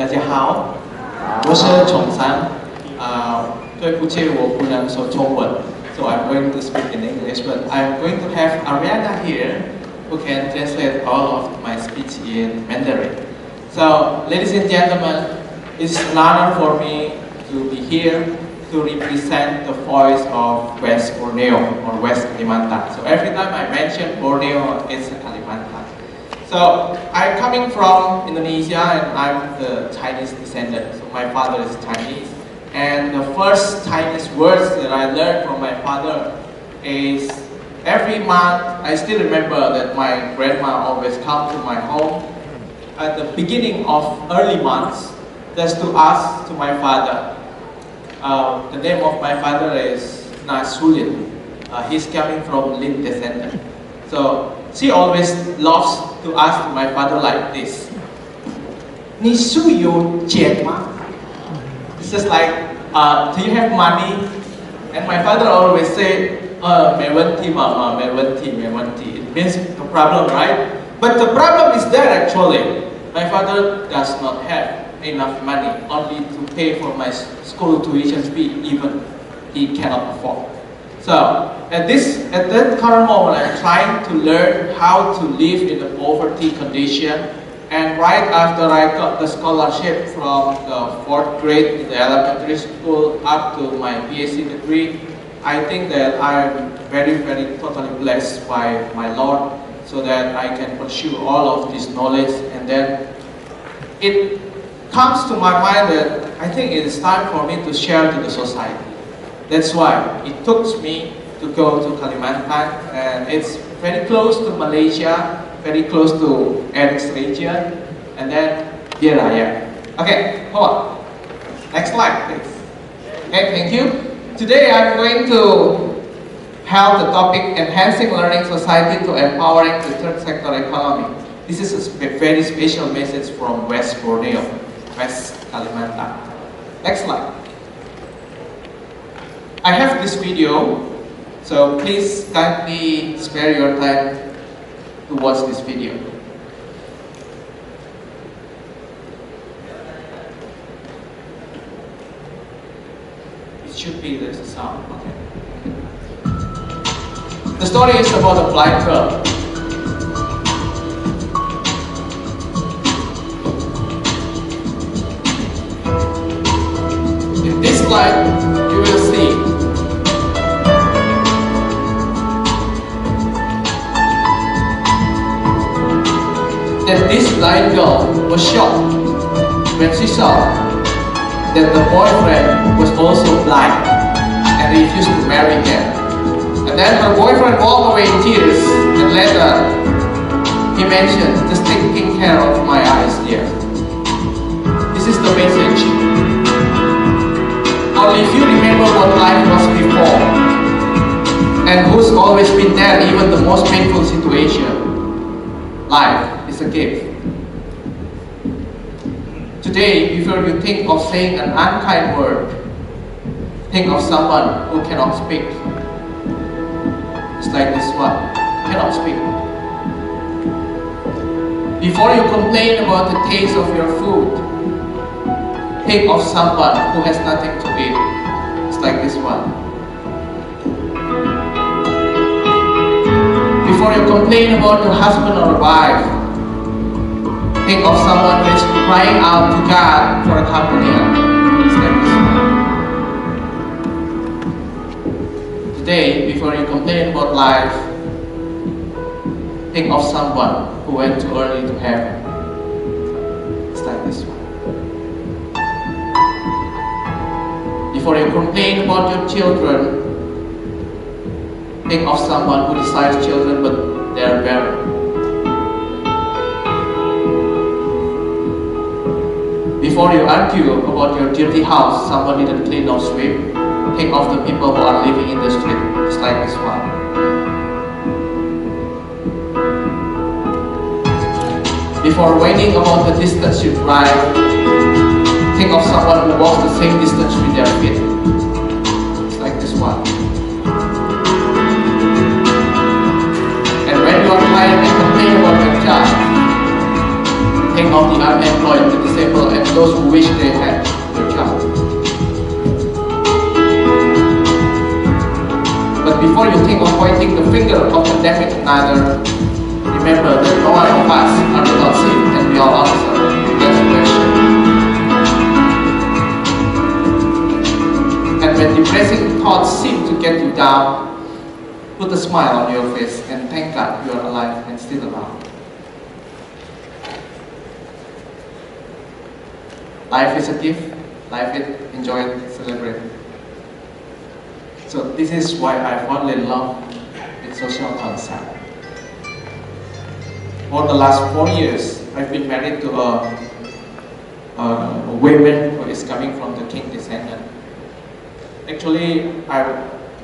家好，我是崇山。对不起，我不能说中文，so I'm going to speak in English. But I'm going to have Ariana here, who can translate all of my speech in Mandarin. So, ladies and gentlemen, it's an honor for me to be here to represent the voice of West Borneo or West Kalimantan. So every time I mention Borneo, it's Kalimantan. So I'm coming from Indonesia and I'm the Chinese descendant. So my father is Chinese. And the first Chinese words that I learned from my father is every month. I still remember that my grandma always come to my home at the beginning of early months just to ask to my father. The name of my father is Nasulin. He's coming from Lin descendant. So she always loves to ask to my father like this. 你是有钱吗? It's just like, do you have money? And my father always say, 没问题妈妈, 没问题, 没问题. It means no problem, right? But the problem is that actually, my father does not have enough money only to pay for my school tuition fee, even he cannot afford. So at that current moment, I'm trying to learn how to live in a poverty condition. And right after I got the scholarship from the 4th grade in the elementary school up to my PhD degree, I think that I am very, very totally blessed by my Lord, so that I can pursue all of this knowledge. And then it comes to my mind that I think it is time for me to share to the society. That's why it took me to go to Kalimantan, and it's very close to Malaysia, very close to Eric's region, and then here I am. Okay, hold on. Next slide, please. Okay, thank you. Today I'm going to have the topic Enhancing Learning Society to Empowering the Third Sector Economy. This is a very special message from West Borneo, West Kalimantan. Next slide. I have this video, so please kindly spare your time to watch this video. It should be there's a sound. Okay. The story is about a blind girl. In this slide, you will see that this blind girl was shocked when she saw that the boyfriend was also blind and refused to marry her. And then her boyfriend walked away in tears, and later he mentioned, just taking care of my eyes, dear. This is the message. Only if you remember what life was before and who's always been there, even the most painful situation, life is a gift. Today, before you think of saying an unkind word, think of someone who cannot speak. It's like this one, cannot speak. Before you complain about the taste of your food, think of someone who has nothing to eat. It's like this one. Before you complain about your husband or wife, think of someone who is crying out to God for a companion. It's like this one. Today, before you complain about life, think of someone who went too early to heaven. It's like this one. Before you complain about your children, think of someone who desires children but they are barren. Before you argue about your dirty house, someone didn't clean or sweep, think of the people who are living in the street, just like this one. Before worrying about the distance you drive, think of someone who walks the same distance with their feet, just like this one. And when you are tired and complain about your job, think of the unemployed, the disabled, and those who wish they had their child. But before you think of pointing the finger of the deaf another, remember that no one of us are without sin, and we all answer that question. And when depressing thoughts seem to get you down, put a smile on your face and thank God you are alive and still around. Life is a gift. Life it, enjoy it, celebrate it. So this is why I fondly love the social concept. For the last 4 years, I've been married to a woman who is coming from the king descendant. Actually,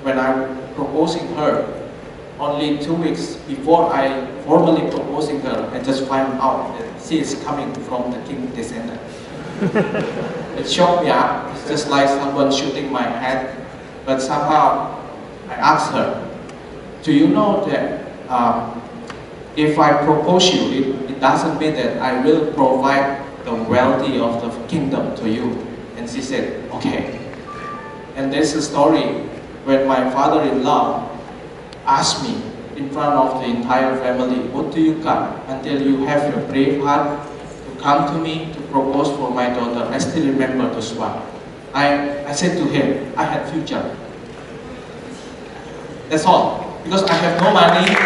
when I'm proposing her, only 2 weeks before I formally proposing her, I just find out that she is coming from the king descendant. It shocked me up. It's just like someone shooting my head. But somehow, I asked her, do you know that if I propose you, it doesn't mean that I will provide the wealthy of the kingdom to you? And she said, okay. And there's a story when my father-in-law asked me in front of the entire family, what do you got until you have your brave heart to come to me to propose for my daughter? I still remember this one. I said to him, I had future. That's all. Because I have no money,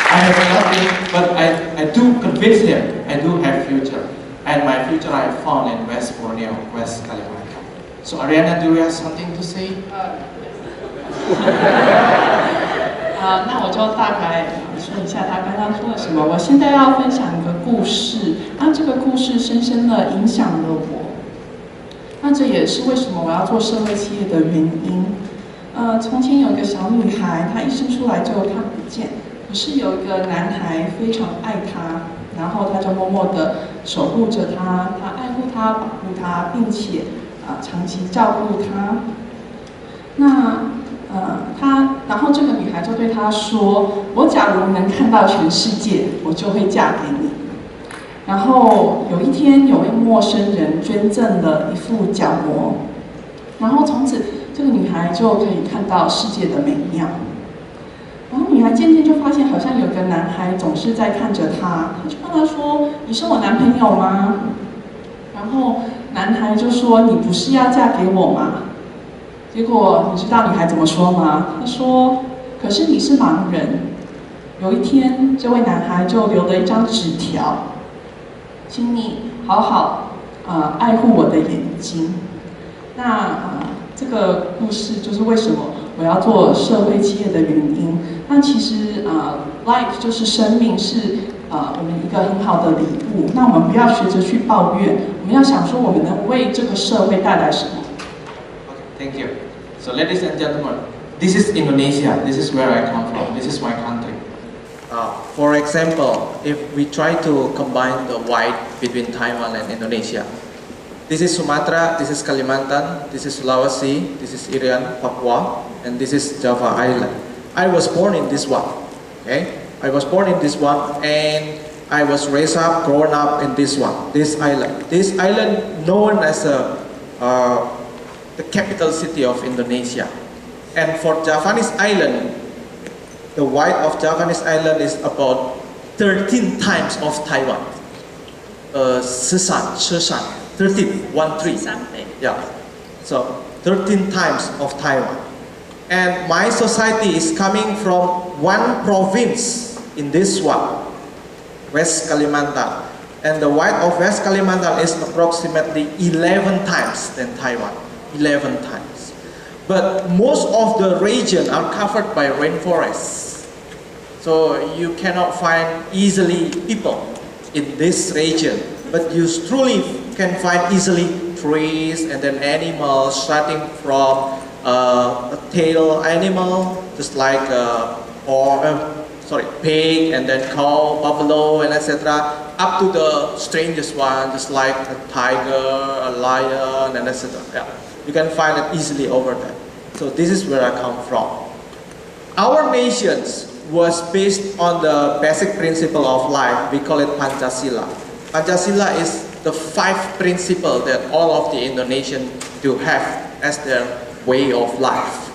I have nothing, but I do convince him I do have future. And my future I found in West Borneo, West Kalimantan. So Ariana, do you have something to say? 那我就大概说一下他刚刚说了什么。我现在要分享一个故事，那这个故事深深的影响了我。那这也是为什么我要做社会企业的原因。从前有一个小女孩，她一生出来就看不见，可是有一个男孩非常爱她，然后他就默默的守护着她，他爱护她，保护她，并且长期照顾她。然后这个女孩就对他说：“我假如能看到全世界，我就会嫁给你。”然后有一天，有位陌生人捐赠了一副角膜，然后从此这个女孩就可以看到世界的美妙。然后女孩渐渐就发现，好像有个男孩总是在看着她，她就问他说：“你是我男朋友吗？”然后男孩就说：“你不是要嫁给我吗？”结果你知道女孩怎么说吗？她说：“可是你是盲人。”有一天，这位男孩就留了一张纸条，请你好好爱护我的眼睛。这个故事就是为什么我要做社会企业的原因。那其实life 就是生命，是我们一个很好的礼物。那我们不要学着去抱怨，我们要想说我们能为这个社会带来什么。Thank you. So ladies and gentlemen, this is Indonesia. This is where I come from. This is my country. For example, if we try to combine the white between Taiwan and Indonesia, this is Sumatra, this is Kalimantan, this is Sulawesi, this is Irian, Papua, and this is Java Island. I was born in this one. Okay, I was born in this one, and I was raised up, grown up in this one, this island. This island known as the capital city of Indonesia. And for Javanese island, the width of Javanese island is about 13 times of Taiwan. 13, 13. Yeah. So 13 times of Taiwan. And my society is coming from one province in this one, West Kalimantan. And the width of West Kalimantan is approximately 11 times than Taiwan. 11 times. But most of the region are covered by rainforests. So you cannot find easily people in this region. But you truly can find easily trees and then animals, starting from a tail animal, just like pig, and then cow, buffalo, and etc., up to the strangest one, just like a tiger, a lion, and etc. Yeah. You can find it easily over there. So this is where I come from. Our nations was based on the basic principle of life. We call it Pancasila. Pancasila is the 5 principles that all of the Indonesians do have as their way of life.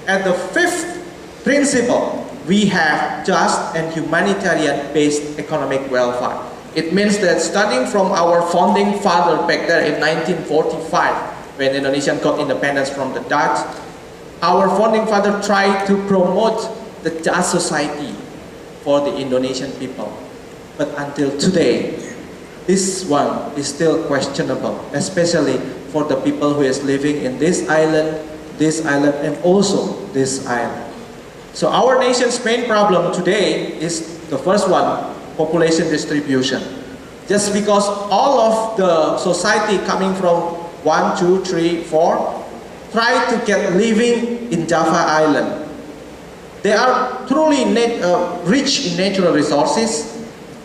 At the 5th principle, we have just and humanitarian-based economic welfare. It means that starting from our founding father back there in 1945, when Indonesia got independence from the Dutch, our founding father tried to promote the just society for the Indonesian people. But until today, this one is still questionable, especially for the people who is living in this island, and also this island. So our nation's main problem today is the first one, population distribution. Just because all of the society coming from 1, 2, 3, 4 try to get living in Java Island. They are truly rich in natural resources,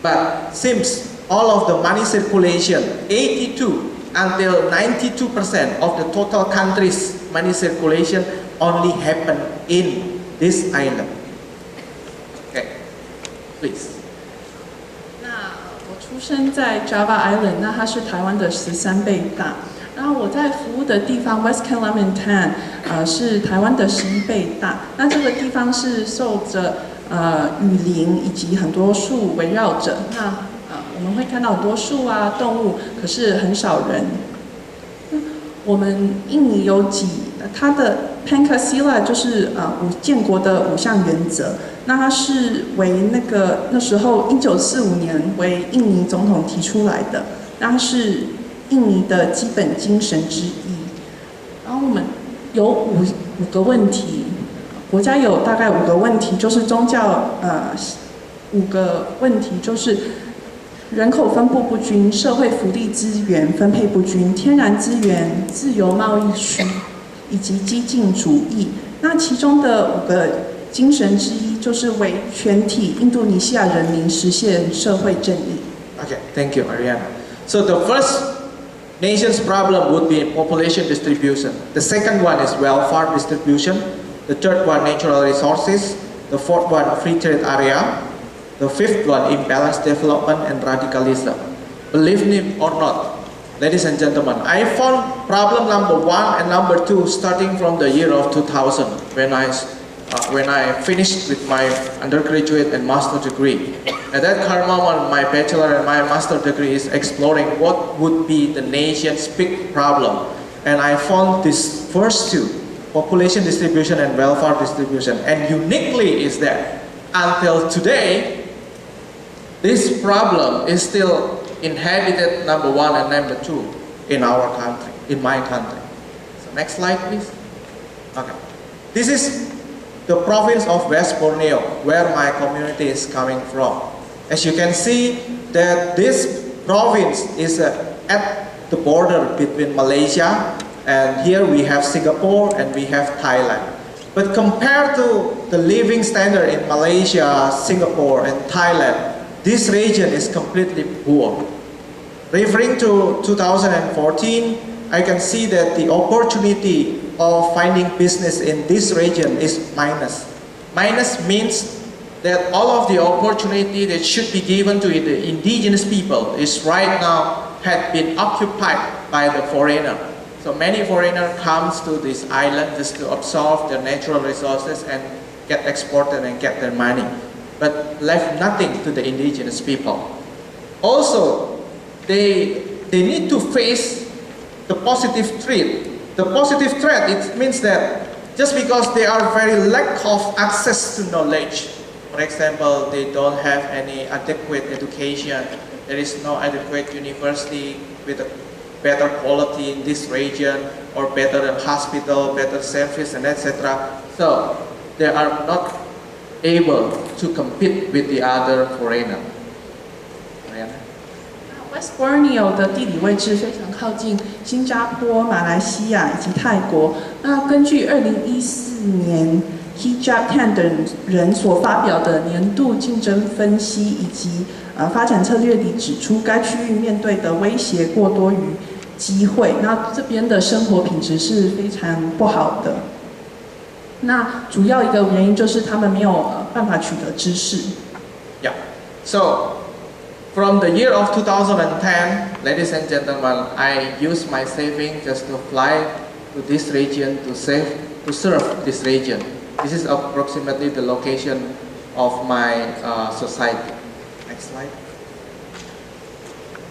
but seems all of the money circulation, 82 until 92% of the total country's money circulation only happen in this island. Okay, please. 我出生在 Java Island， 那它是台湾的13倍大。然后我在服务的地方 West Kalimantan， 是台湾的11倍大。那这个地方是受着雨林以及很多树围绕着。那我们会看到很多树啊、动物，可是很少人。我们印尼有它的 Pancasila 就是建国的5项原则。那它是为那时候1945年为印尼总统提出来的，那它是印尼的基本精神之一。然后我们有五个问题，国家有大概5个问题，就是宗教5个问题就是人口分布不均、社会福利资源分配不均、天然资源、自由贸易区以及激进主义。那其中的5个精神之一就是为全体印度尼西亚人民实现社会正义。Okay, thank you, Ariana. So the first nation's problem would be population distribution. The second one is welfare distribution. The third one, natural resources. The fourth one, free trade area. The fifth one, imbalanced development and radicalism. Believe me or not, ladies and gentlemen, I found problem number 1 and number 2 starting from the year of 2000 when I finished with my undergraduate and master degree. At that current moment, my bachelor and my master degree is exploring what would be the nation's big problem. And I found these first 2, population distribution and welfare distribution. And uniquely is that until today, this problem is still inhabited number 1 and number 2 in our country, in my country. So next slide, please. Okay. This is the province of West Borneo, where my community is coming from. As you can see that this province is at the border between Malaysia, and here we have Singapore and we have Thailand. But compared to the living standard in Malaysia, Singapore and Thailand, this region is completely poor. Referring to 2014, I can see that the opportunity of finding business in this region is minus. Minus means that all of the opportunity that should be given to the indigenous people is right now had been occupied by the foreigner. So many foreigners comes to this island just to absorb their natural resources and get exported and get their money, but left nothing to the indigenous people. Also, they need to face the positive threat. The positive threat, it means that just because they are very lack of access to knowledge, for example, they don't have any adequate education, there is no adequate university with a better quality in this region, or better hospital, better service, and etc. So they are not able to compete with the other foreigner. West Borneo 的地理位置非常靠近新加坡、马来西亚以及泰国。那根据2014年 Hijab Tan 等人所发表的年度竞争分析以及发展策略里指出，该区域面对的威胁过多于机会。那这边的生活品质是非常不好的。那主要一个原因就是他们没有办法取得知识。Yeah. So from the year of 2010, ladies and gentlemen, I used my saving just to fly to this region to serve this region. This is approximately the location of my society. Next slide.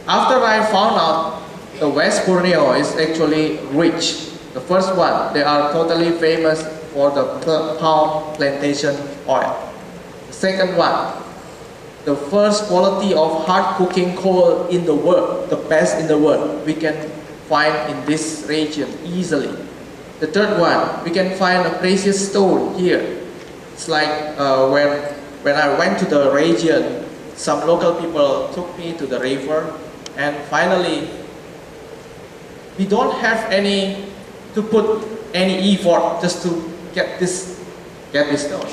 After I found out the West Borneo is actually rich. The first one, they are totally famous for the palm plantation oil. The second one, the first quality of hard cooking coal in the world, the best in the world, we can find in this region easily. The third one, we can find a precious stone here. It's like when I went to the region, some local people took me to the river, and finally, we don't have any to put any effort just to get this stone.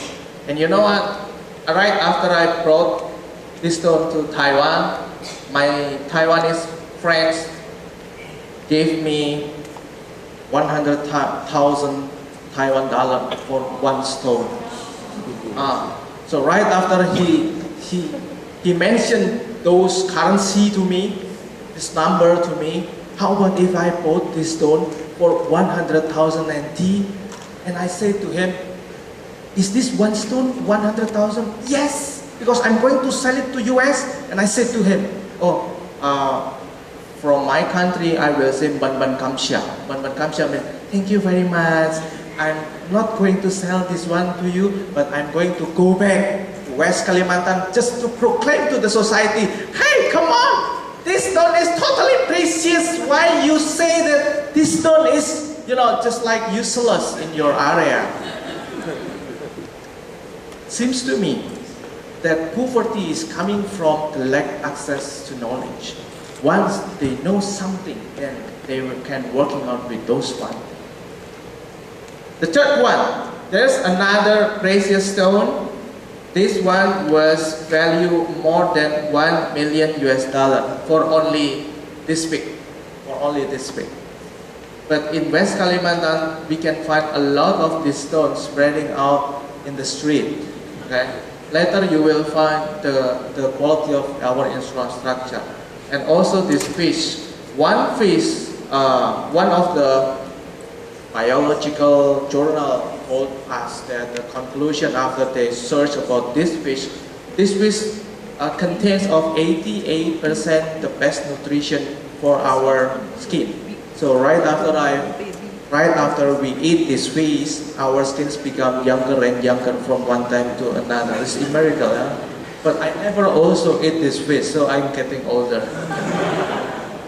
And you know what? Right after I brought this stone to Taiwan, my Taiwanese friends gave me 100,000 Taiwan dollar for one stone. So right after he mentioned those currency to me, this number to me, how about if I bought this stone for 100,000 NT? And I said to him, is this one stone 100,000? Yes, because I'm going to sell it to US. And I said to him, from my country, I will say Ban Ban Kamsha. Ban Ban Kamsha means, thank you very much. I'm not going to sell this one to you, but I'm going to go back to West Kalimantan just to proclaim to the society, hey, come on! This stone is totally precious. Why you say that this stone is, just like useless in your area? Seems to me that poverty is coming from the lack of access to knowledge. Once they know something, then they can working out with those funds. The third one, there's another precious stone. This one was valued more than $1 million for only this big, But in West Kalimantan, we can find a lot of these stones spreading out in the street. Okay? Later you will find the quality of our infrastructure. And also this fish. One of the biological journal told us that the conclusion after they search about this fish contains of 88% the best nutrition for our skin. So right after we eat this fish, our skins become younger and younger from one time to another. It's a miracle, huh? But I never also eat this fish, so I'm getting older.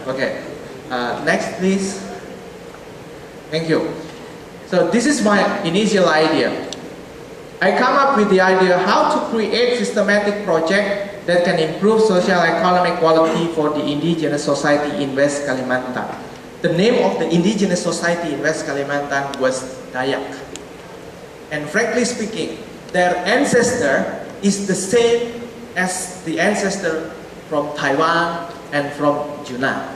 Okay, next please. Thank you. So this is my initial idea. I come up with the idea how to create systematic project that can improve social economic quality for the indigenous society in West Kalimantan. The name of the indigenous society in West Kalimantan was Dayak. And frankly speaking, their ancestor is the same as the ancestor from Taiwan and from Yunnan.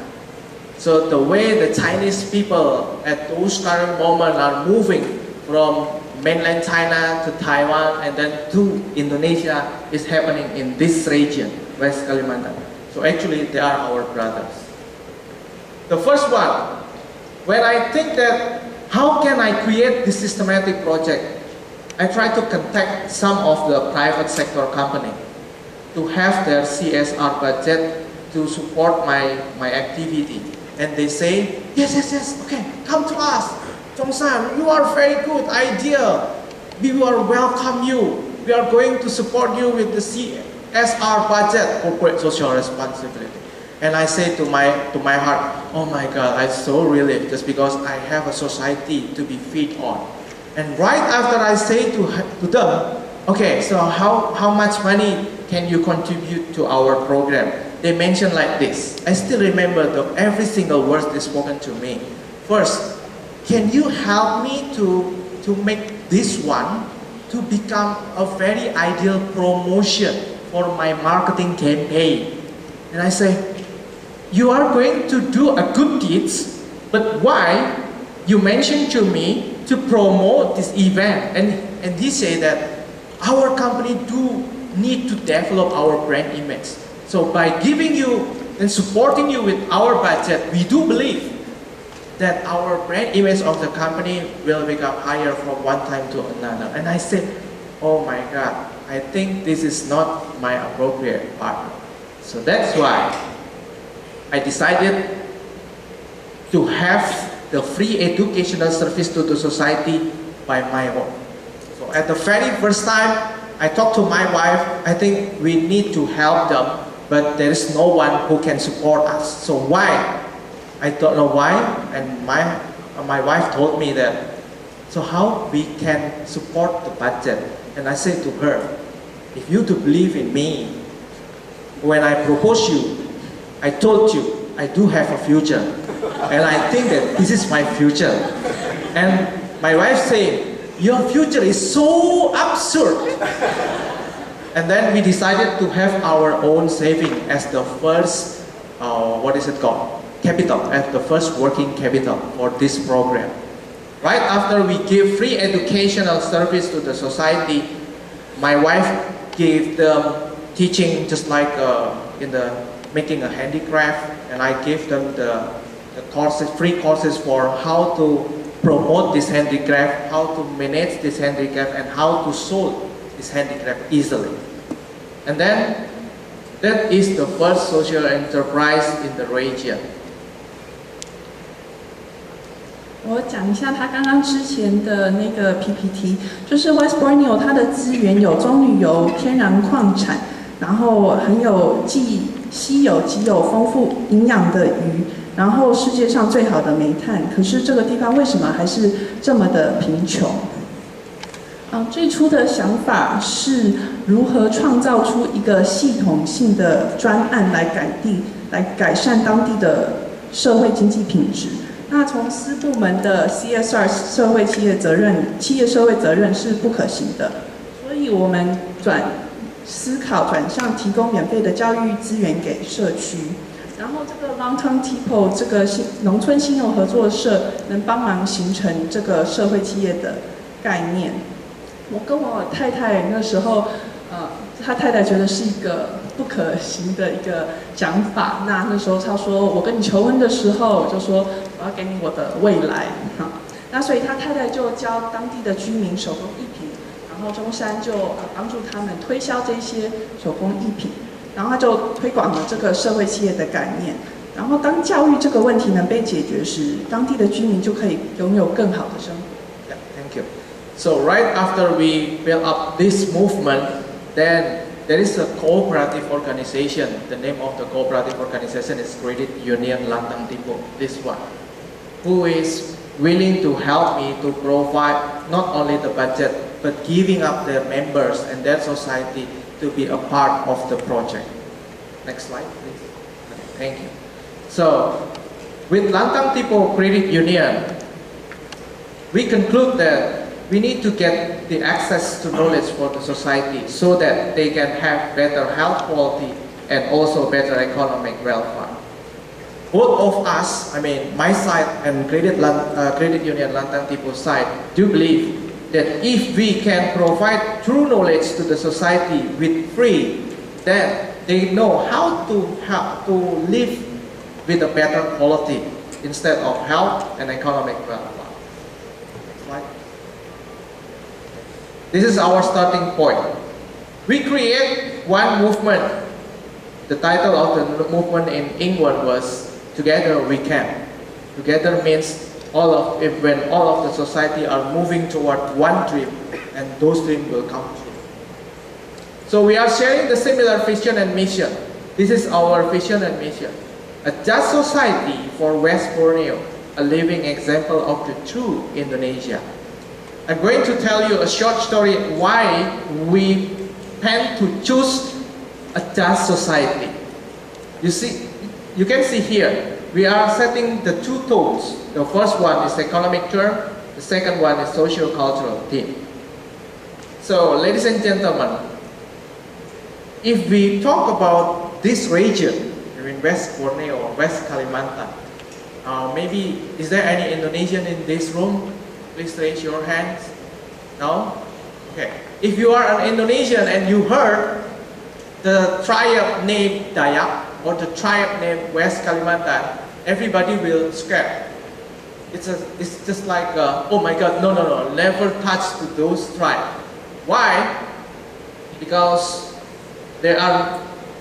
So the way the Chinese people at those current moment are moving from mainland China to Taiwan and then to Indonesia is happening in this region, West Kalimantan. So actually they are our brothers. The first one, when I think that how can I create this systematic project, I try to contact some of the private sector company to have their CSR budget to support my activity. And they say, yes, okay, come to us. Chongsan, you are very good idea. We will welcome you. We are going to support you with the CSR budget, corporate social responsibility. And I say to my heart, oh my God, I'm so relieved just because I have a society to be fed on. And right after I say to them, okay, so how much money can you contribute to our program? They mentioned like this. I still remember every single word they spoken to me. First, can you help me to make this one to become a very ideal promotion for my marketing campaign? And I say, you are going to do a good deeds, but why you mentioned to me to promote this event? And he said that our company do need to develop our brand image. So by giving you and supporting you with our budget, we do believe that our brand image of the company will become higher from one time to another. And I said, oh my God, I think this is not my appropriate partner. So that's why I decided to have the free educational service to the society by my own. So at the very first time, I talked to my wife, I think we need to help them, but there is no one who can support us. So why? I don't know why, and my wife told me that, so how we can support the budget? And I said to her, if you do believe in me, when I propose you, I told you I do have a future, and I think that this is my future. And my wife said, your future is so absurd. And then we decided to have our own saving as the first, capital, as the first working capital for this program. Right after we give free educational service to the society, my wife gave them teaching just like in the making a handicraft, and I gave them the courses, free courses for how to promote this handicraft, how to manage this handicraft, and how to solve this handicraft easily. And then that is the first social enterprise in the region. 我讲一下他刚刚之前的那个 PPT， 就是 West Borneo 它的资源有棕榈油、天然矿产，然后很有既稀有极有丰富营养的鱼，然后世界上最好的煤炭。可是这个地方为什么还是这么的贫穷？最初的想法是如何创造出一个系统性的专案来改善当地的社会经济品质。那从私部门的 CSR 企业社会责任是不可行的，所以我们思考转向提供免费的教育资源给社区。然后这个 Long Term Tipo 这个农村信用合作社能帮忙形成这个社会企业的概念。我跟我太太那时候，她太太觉得是一个不可行的一个讲法。那时候她说，我跟你求婚的时候，我就说我要给你我的未来，那所以她太太就教当地的居民手工艺品，然后中山就帮助他们推销这些手工艺品，然后他就推广了这个社会企业的概念。然后当教育这个问题能被解决时，当地的居民就可以拥有更好的生活。Yeah, thank you. So right after we built up this movement, then there is a cooperative organization. The name of the cooperative organization is Credit Union Lantang Tipo, this one, who is willing to help me to provide not only the budget, but giving up their members and their society to be a part of the project. Next slide, please. Thank you. So, with Lantang Tipo Credit Union, we conclude that we need to get the access to knowledge for the society so that they can have better health quality and also better economic welfare. Both of us, I mean my side and Credit Union Lantang Tipo side, do believe that if we can provide true knowledge to the society with free, then they know how to live with a better quality instead of health and economic welfare. Right? This is our starting point. We create one movement. The title of the movement in England was Together We Can. Together means when all of the society are moving toward one dream, and those dreams will come true. So we are sharing the similar vision and mission. This is our vision and mission. A just society for West Borneo, a living example of the true Indonesia. I'm going to tell you a short story why we plan to choose a just society. You see, you can see here, we are setting the two tones. The first one is economic term, the second one is social-cultural theme. So, ladies and gentlemen, if we talk about this region, in West Borneo or West Kalimantan, maybe, is there any Indonesian in this room? Please raise your hands. No? Okay. If you are an Indonesian and you heard the tribe named Dayak or the tribe named West Kalimantan, everybody will scare. It's just like, oh my God, no, never touch to those tribes. Why? Because they are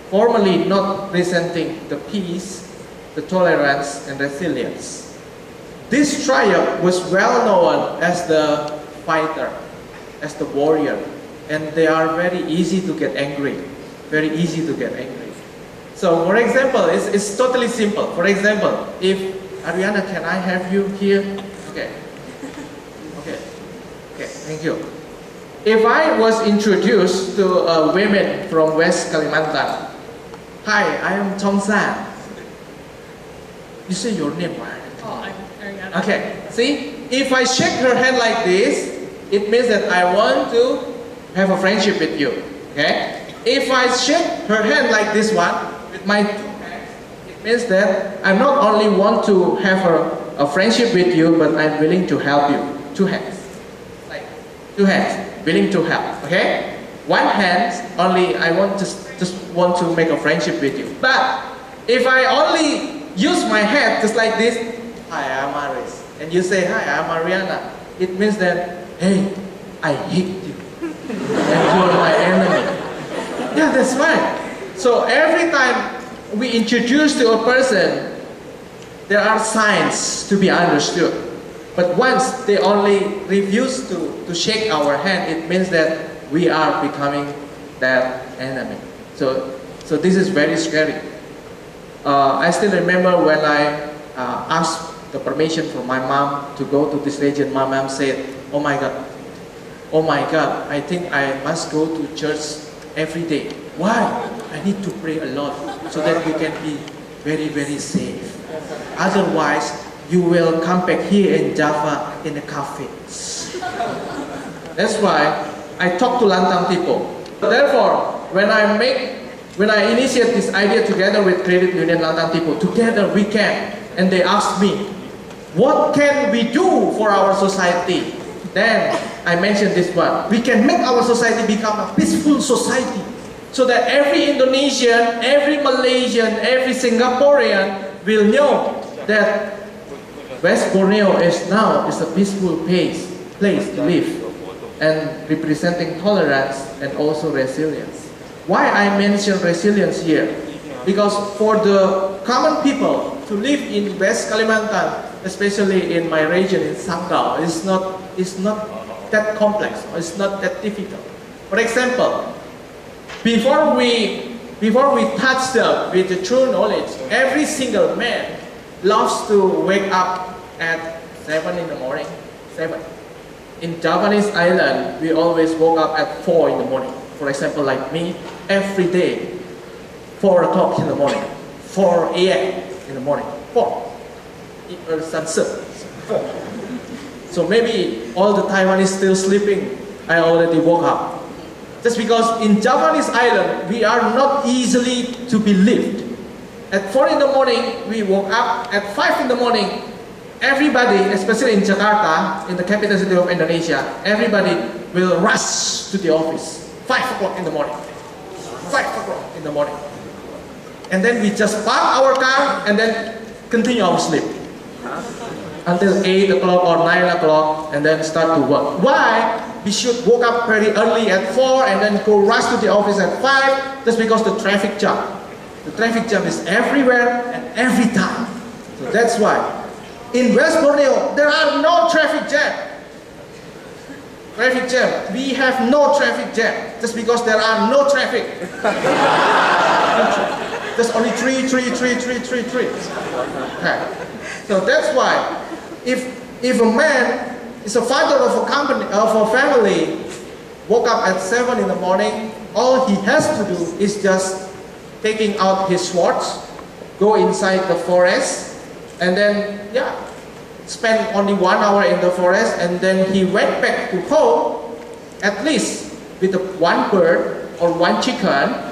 formally not presenting the peace, the tolerance, and resilience. This tribe was well known as the fighter, as the warrior, and they are very easy to get angry, very easy to get angry. So for example, it's totally simple. For example, if Ariana, can I have you here? Okay, thank you. If I was introduced to women from West Kalimantan, hi, I am Chong San. You say your name, right? Oh, I'm Ariana. Okay, see, if I shake her hand like this, it means that I want to have a friendship with you. Okay? If I shake her hand like this one, with my two hands, it means that I not only want to have a friendship with you, but I'm willing to help you. Two hands. Like, two hands, willing to help. Okay? One hand, only I want just want to make a friendship with you. But if I only use my hand just like this, hi, I'm Aris, and you say, hi, I'm Ariana, it means that, hey, I hate you, and you're my enemy. Yeah, that's right. So every time we introduce to a person, there are signs to be understood. But once they only refuse to shake our hand, it means that we are becoming that enemy. So this is very scary. I still remember when I asked the permission from my mom to go to this region. My mom said, oh my God, I think I must go to church every day. Why? I need to pray a lot so that we can be very, very safe. Otherwise, you will come back here in Java in the cafes. That's why I talk to Lantang people. Therefore, when I initiate this idea together with Credit Union Lantang people, together we can. And they asked me, what can we do for our society? Then I mentioned this one. We can make our society become a peaceful society so that every Indonesian, every Malaysian, every Singaporean will know that West Borneo is a peaceful place to live and representing tolerance and also resilience. Why I mention resilience here? Because for the common people to live in West Kalimantan, especially in my region in Sanggau, it's not that complex, or it's not that difficult. For example, before we touch them with the true knowledge, every single man loves to wake up at 7 in the morning. 7. In Javanese island, we always woke up at 4 in the morning. For example, like me, every day, 4 o'clock in the morning, 4 a.m. in the morning, 4. Sunset, 4. So maybe all the Taiwanese still sleeping, I already woke up. Just because in Javanese island, we are not easily to be lived. At 4 in the morning, we woke up. At 5 in the morning, everybody, especially in Jakarta, in the capital city of Indonesia, everybody will rush to the office. 5 o'clock in the morning. 5 o'clock in the morning. And then we just park our car and then continue our sleep. Until 8 o'clock or 9 o'clock and then start to work. Why? We should wake up very early at 4 and then go rush to the office at 5 just because the traffic jam. The traffic jam is everywhere and every time. So that's why. In West Borneo, there are no traffic jam. Traffic jam. We have no traffic jam just because there are no traffic. There's only 3. Okay. So that's why, if a man is a father of a family, woke up at 7 in the morning, all he has to do is just taking out his swords, go inside the forest, and then spend only 1 hour in the forest, and then he went back to home, at least with 1 bird or 1 chicken.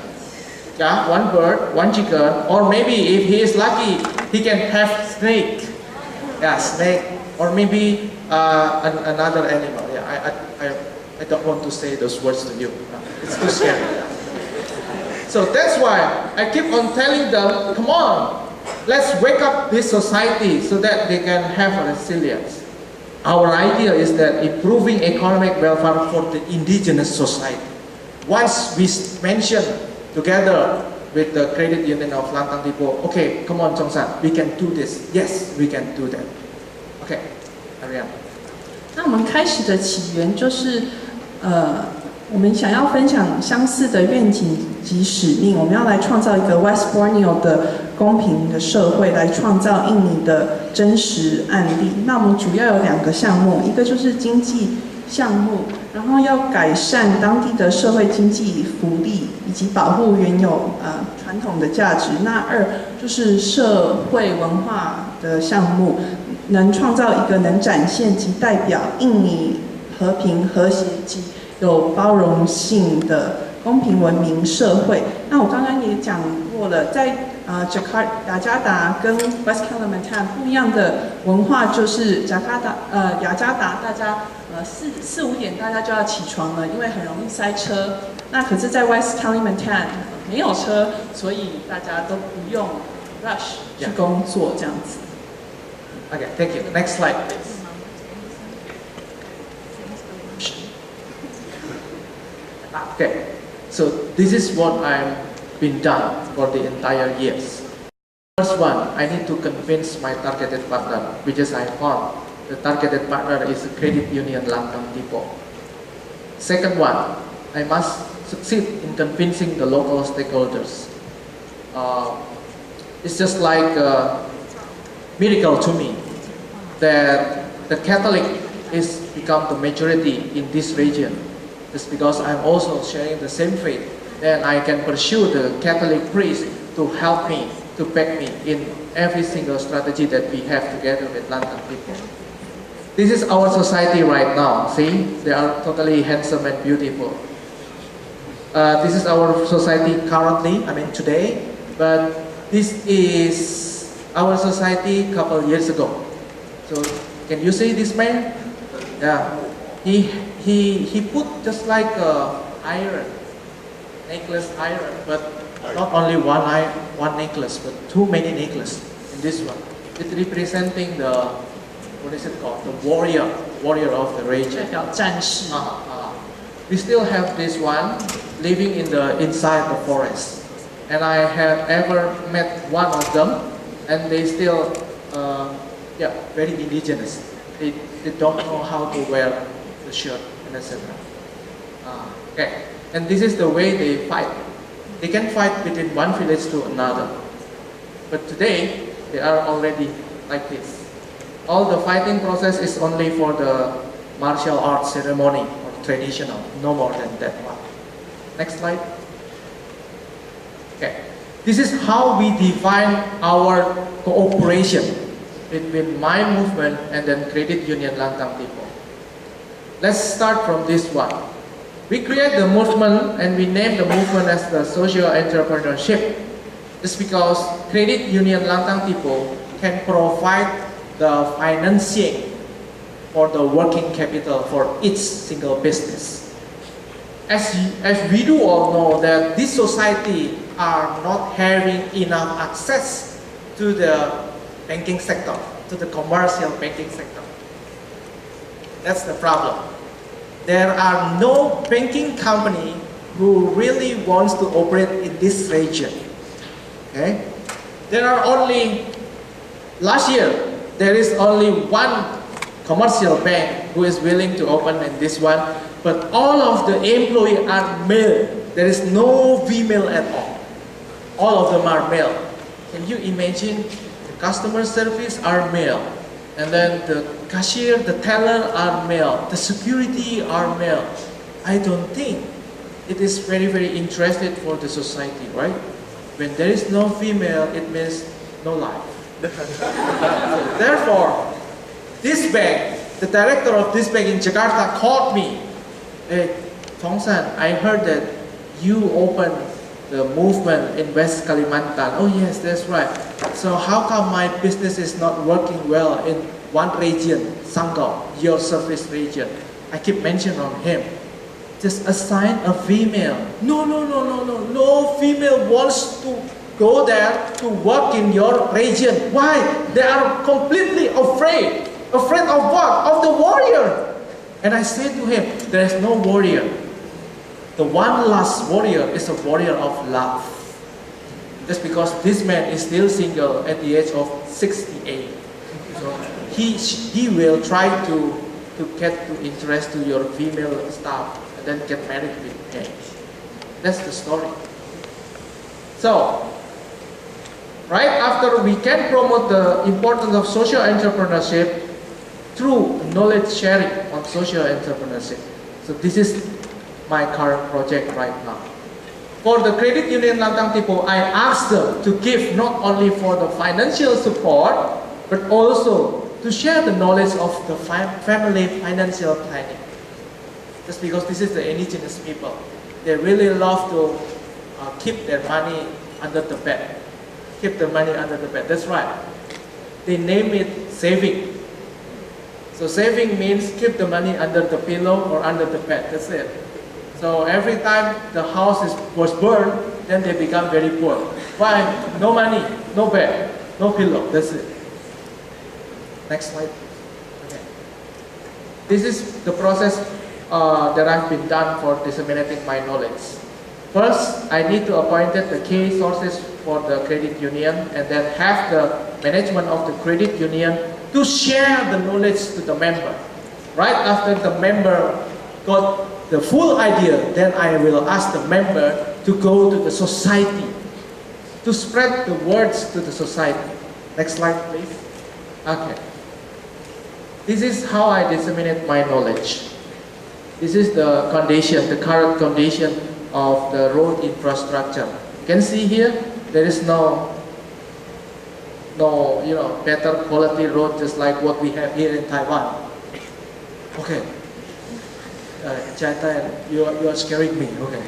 1 bird, 1 chicken, or maybe if he is lucky, he can have snake. Snake, or maybe another animal. I don't want to say those words to you. It's too scary. So that's why I keep on telling them, come on, let's wake up this society so that they can have a resilience. Our idea is that improving economic welfare for the indigenous society. Once we mention together with the credit union of Lantang people, okay, come on, Chongsan, we can do this. Yes, we can do that. Okay, Ariane. 那我们开始的起源就是，我们想要分享相似的愿景及使命，我们要来创造一个 West Borneo 的公平的社会，来创造印尼的真实案例。那我们主要有2个项目，一个就是经济项目，然后要改善当地的社会经济福利，以及保护原有传统的价值。那2就是社会文化的项目，能创造一个能展现及代表印尼和平和谐及有包容性的公平文明社会。那我刚刚也讲过了，在雅加达跟 West Kalimantan 不一样的文化，就是雅加达大家4、5点大家就要起床了，因为很容易塞车。那可是，在 West Kalimantan 没有车，所以大家都不用 rush 去工作这样子。Okay, thank you. Next slide, please. Okay, so this is what I've been done for the entire years. First one, I need to convince my targeted partner, which is I found the targeted partner is a credit union Lantang people. Second one, I must succeed in convincing the local stakeholders. It's just like a miracle to me that the Catholic is become the majority in this region. It's because I'm also sharing the same faith, then I can pursue the Catholic priest to help me, to back me in every single strategy that we have together with Lantang people. This is our society right now. See, they are totally handsome and beautiful. This is our society currently, I mean today, but this is our society a couple years ago. So can you see this man? Yeah, he put just like iron, necklace iron, but not only one necklace, but too many necklaces in this one. It representing the, what is it called? The warrior of the region. We still have this one living inside the forest. And I have ever met one of them, and they still, very indigenous. They don't know how to wear the shirt and etc. Okay, and this is the way they fight. They can fight between one village to another. But today, they are already like this. All the fighting process is only for the martial arts ceremony or traditional, no more than that one. Next slide. Okay, this is how we define our cooperation between my movement and then Credit Union Lantang people. Let's start from this one. We create the movement and we name the movement as the social entrepreneurship. It's because Credit Union Lantang people can provide the financing for the working capital for each single business. As we do all know that this society are not having enough access to the banking sector, to the commercial banking sector. That's the problem. There are no banking company who really wants to operate in this region. Okay? There are only, last year, there is only one commercial bank who is willing to open in this one, but all of the employees are male. There is no female at all. All of them are male. Can you imagine? The customer service are male, and then the cashier, the teller are male, the security are male. I don't think it is very, very interested for the society, right? When there is no female, it means no life. So therefore, this bank, the director of this bank in Jakarta called me. Hey, Tongsan, I heard that you opened the movement in West Kalimantan. Oh yes, that's right. So how come my business is not working well in one region, Sanggau, your service region? I keep mentioning on him. just assign a female. No female wants to go there to work in your region. Why? They are completely afraid. Afraid of what? Of the warrior. And I said to him, there is no warrior. The one last warrior is a warrior of love. Just because this man is still single at the age of 68. So he will try to get to interest to your female staff and then get married with him. That's the story. So, right after we can promote the importance of social entrepreneurship through knowledge sharing on social entrepreneurship. So this is my current project right now. For the Credit Union Lantang Tipo, I asked them to give not only for the financial support, but also to share the knowledge of the family financial planning. Just because this is the indigenous people. They really love to keep their money under the bed. Keep the money under the bed, that's right. They name it saving. So saving means keep the money under the pillow or under the bed, that's it. So every time the house was burned, then they become very poor. Why? No money, no bed, no pillow, that's it. Next slide. Okay. This is the process that I've been done for disseminating my knowledge. First, I need to appoint the key sources for the credit union and then have the management of the credit union to share the knowledge to the member. Right after the member got the full idea, then I will ask the member to go to the society, to spread the words to the society. Next slide, please. Okay. This is how I disseminate my knowledge. This is the condition, the current condition of the road infrastructure. You can see here, there is no better quality road just like what we have here in Taiwan. Okay. Chaitan, you are scaring me. Okay.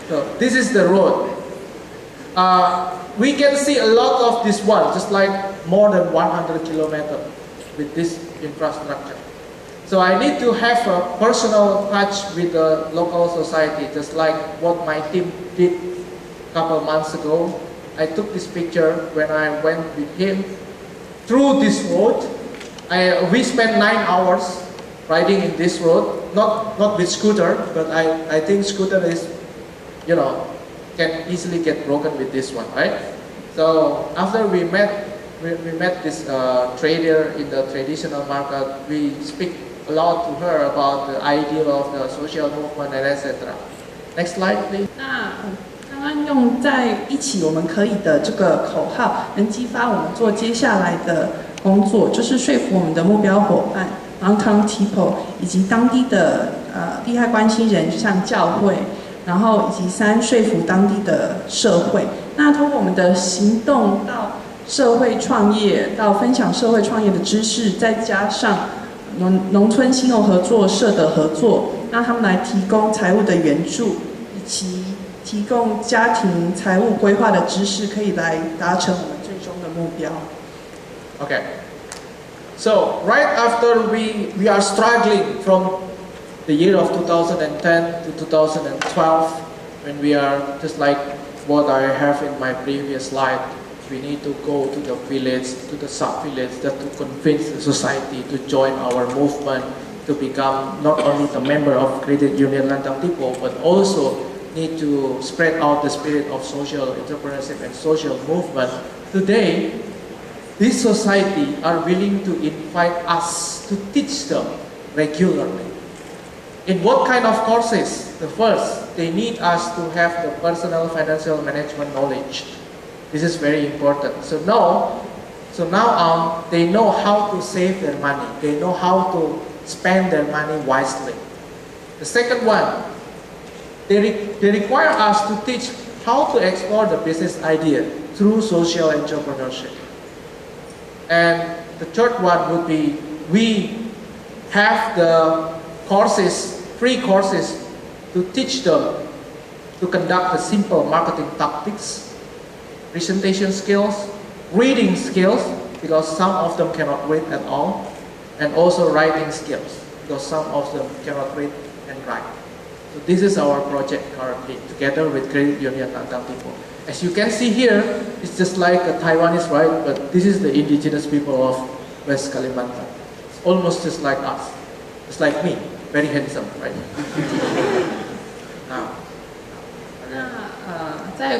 So this is the road. We can see a lot of this one, just like more than 100 kilometers with this infrastructure. So I need to have a personal touch with the local society, just like what my team did a couple months ago. I took this picture when I went with him through this road. We spent 9 hours riding in this road, not with scooter, but I think scooter is, can easily get broken with this one, right? So after we met this trader in the traditional market, we speak a lot to her about the idea of the social movement and etc. Next slide, please. 那刚刚用在一起我们可以的这个口号，能激发我们做接下来的工作，就是说服我们的目标伙伴 Lantang Tipo 以及当地的利害关系人，像教会，然后以及3说服当地的社会。那通过我们的行动到社会创业，到分享社会创业的知识，再加上农村信用合作社的合作，让他们来提供财务的援助，以及提供家庭财务规划的知识，可以来达成我们最终的目标。Okay. So right after we are struggling from the year of 2010 to 2012, when we are just like what I have in my previous slide, we need to go to the village, to the sub-village, just to convince the society to join our movement, to become not only the member of Credit Union Lantang Tipo, but also need to spread out the spirit of social entrepreneurship and social movement. Today, this society are willing to invite us to teach them regularly. In what kind of courses? The first, they need us to have the personal financial management knowledge. This is very important. So now they know how to save their money. They know how to spend their money wisely. The second one, they require us to teach how to explore the business idea through social entrepreneurship. And the third one would be, we have the courses, free courses, to teach them to conduct the simple marketing tactics, presentation skills, reading skills, because some of them cannot read at all, and also writing skills. because some of them cannot read and write. So this is our project currently, together with Credit Union Langtang people. As you can see here, it's just like a Taiwanese, right? But this is the indigenous people of West Kalimantan. It's almost just like us. It's like me, very handsome, right? Now.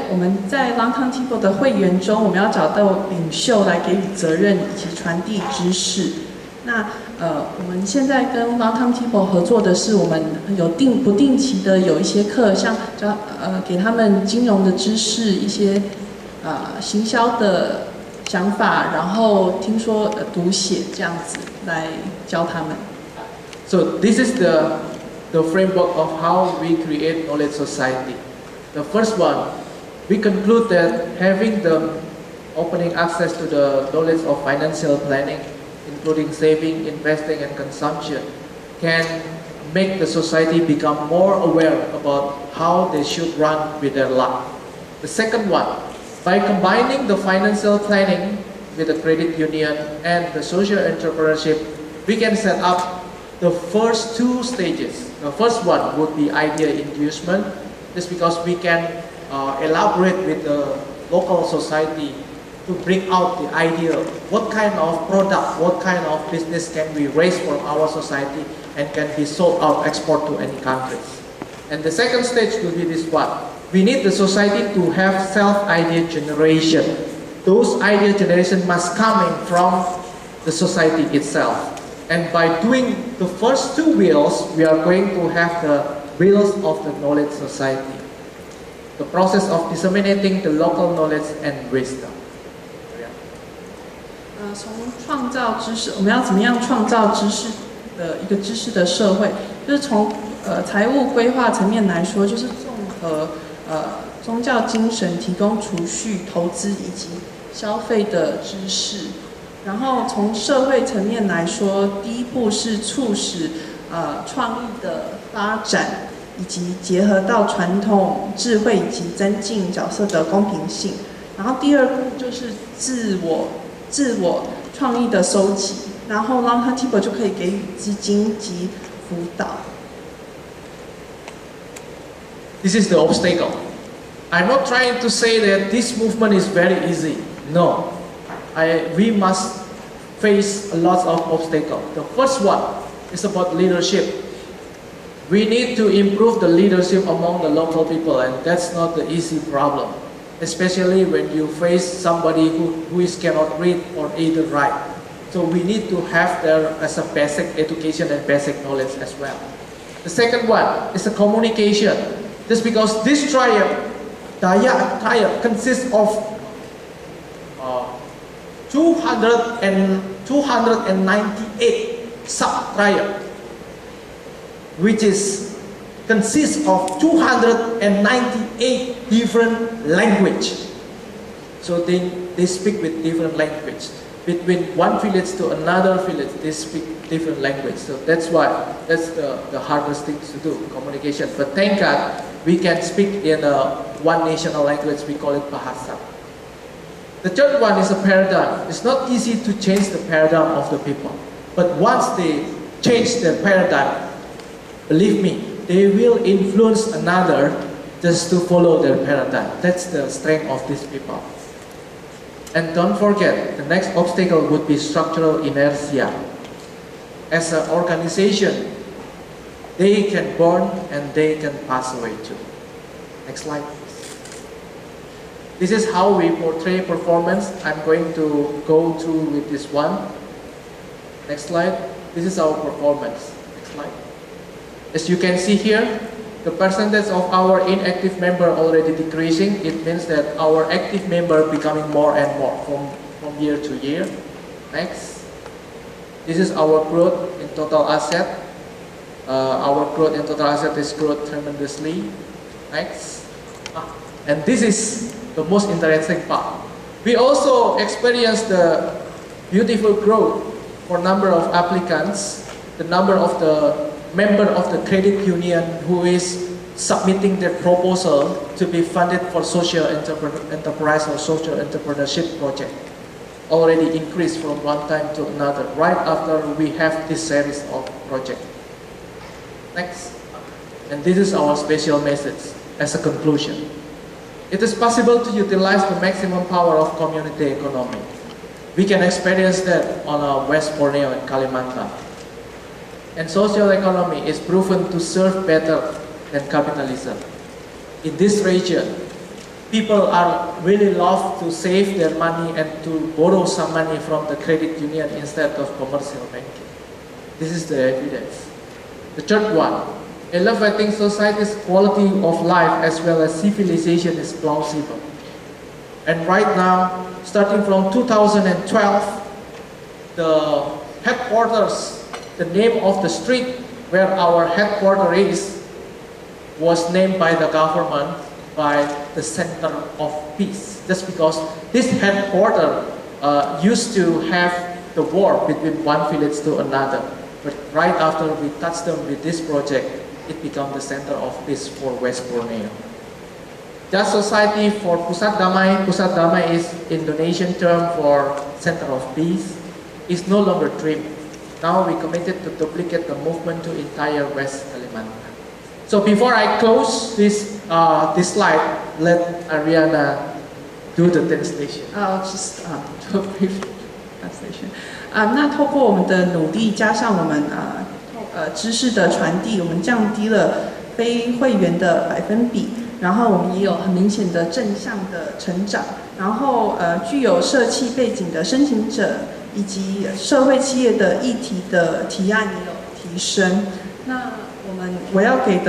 我们在 Langtang Tipo 的会员中，我们要找到领袖来给予责任以及传递知识。那我们现在跟 Langtang Tipo 合作的是，我们有不定期的有一些课，像给他们金融的知识，一些行销的想法，然后听说读写这样子来教他们。So this is the framework of how we create knowledge society. The first one, we conclude that having the opening access to the knowledge of financial planning, including saving, investing, and consumption, can make the society become more aware about how they should run with their life. The second one, by combining the financial planning with the credit union and the social entrepreneurship, we can set up the first two stages. The first one would be idea inducement, just because we can elaborate with the local society to bring out the idea, what kind of product, what kind of business can we raise from our society and can be sold out, export to any countries. And the second stage will be this one. We need the society to have self-idea generation. Those idea generation must come in from the society itself. And by doing the first two wheels, we are going to have the wheels of the knowledge society. The process of disseminating the local knowledge and wisdom. 从创造知识，我们要怎么样创造知识的一个知识的社会？就是从财务规划层面来说，就是综合宗教精神，提供储蓄、投资以及消费的知识。然后从社会层面来说，第一步是促使创意的发展，以及结合到传统智慧以及增进角色的公平性。然后第二步就是自我创意的收集，然后 Langtang Tipo 就可以给予资金及辅导。This is the obstacle. I'm not trying to say that this movement is very easy. No, we must face a lot of obstacles. The first one is about leadership. We need to improve the leadership among the local people, and that's not the easy problem. Especially when you face somebody who cannot read or either write. So we need to have there as a basic education and basic knowledge as well. The second one is the communication. Just because this tribe, Dayak tribe, consists of 298 sub-tribes, which consists of 298 different languages. So they speak with different language. Between one village to another village, they speak different language. So that's the hardest thing to do, communication. But thank God, we can speak in one national language, we call it Bahasa. The third one is a paradigm. It's not easy to change the paradigm of the people. But once they change the paradigm, believe me, they will influence another just to follow their paradigm. That's the strength of these people. And don't forget, the next obstacle would be structural inertia. As an organization, they can born and they can pass away too. Next slide, please. This is how we portray performance. I'm going to go through with this one. Next slide. This is our performance. Next slide. As you can see here, the percentage of our inactive member already decreasing. It means that our active member becoming more and more from year to year. Next. This is our growth in total asset. Our growth in total asset is growth tremendously. Next. And this is the most interesting part. We also experienced the beautiful growth for number of applicants, the number of the member of the credit union who is submitting their proposal to be funded for social enterprise or social entrepreneurship project already increased from one time to another right after we have this series of projects. Next. And this is our special message as a conclusion. It is possible to utilize the maximum power of community economy. We can experience that on our West Borneo and Kalimantan. And social economy is proven to serve better than capitalism. In this region, people are really love to save their money and to borrow some money from the credit union instead of commercial banking. This is the evidence. The third one, elevating society's quality of life as well as civilization is plausible. And right now, starting from 2012, the headquarters, the name of the street where our headquarters is, was named by the government by the Center of Peace. Just because this headquarters used to have the war between one village to another. But right after we touched them with this project, it became the center of peace for West Borneo. Just Society for Pusat Damai. Pusat Damai is Indonesian term for center of peace. Is no longer dream. Now we committed to duplicate the movement to entire West Kalimantan. So before I close this slide, let Ariana do the translation. I'll just do a brief translation. 那透过我们的努力，加上我们知识的传递，我们降低了非会员的百分比，然后我们也有很明显的正向的成长。然后具有社企背景的申请者以及社会企业的议题的提案也有提升。那我要给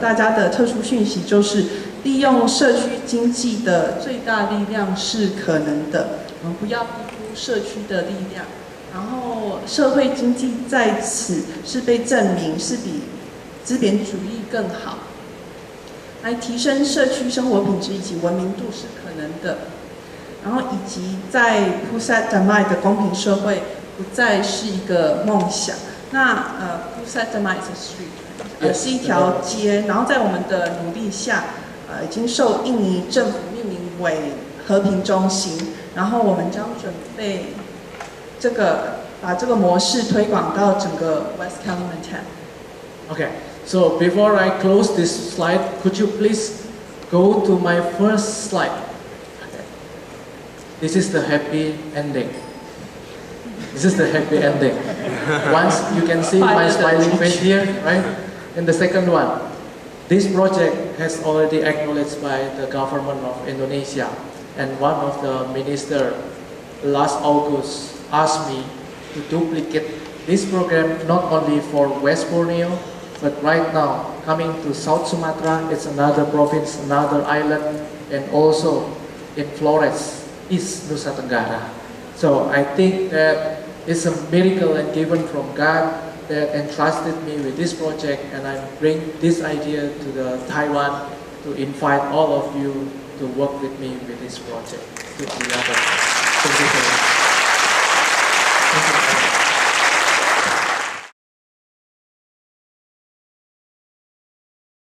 大家的特殊讯息就是，利用社区经济的最大力量是可能的，我们不要低估社区的力量。然后社会经济在此是被证明是比资本主义更好，来提升社区生活品质以及文明度是可能的。然后以及在 Pusat Damai 的公平社会不再是一个梦想。那Pusat Damai is a street， 是一条街。然后在我们的努力下，已经受印尼政府命名为和平中心。然后我们将准备把这个模式推广到整个 West Kalimantan. Okay, so before I close this slide, could you please go to my first slide? Okay. This is the happy ending. This is the happy ending. Once you can see my smiling face here, right? And the second one, this project has already acknowledged by the government of Indonesia, and one of the minister last August asked me to duplicate this program not only for West Borneo, but right now coming to South Sumatra, it's another province, another island, and also in Flores, East Nusa Tenggara. So I think that it's a miracle and given from God that entrusted me with this project, and I bring this idea to the Taiwan to invite all of you to work with me with this project. Thank you.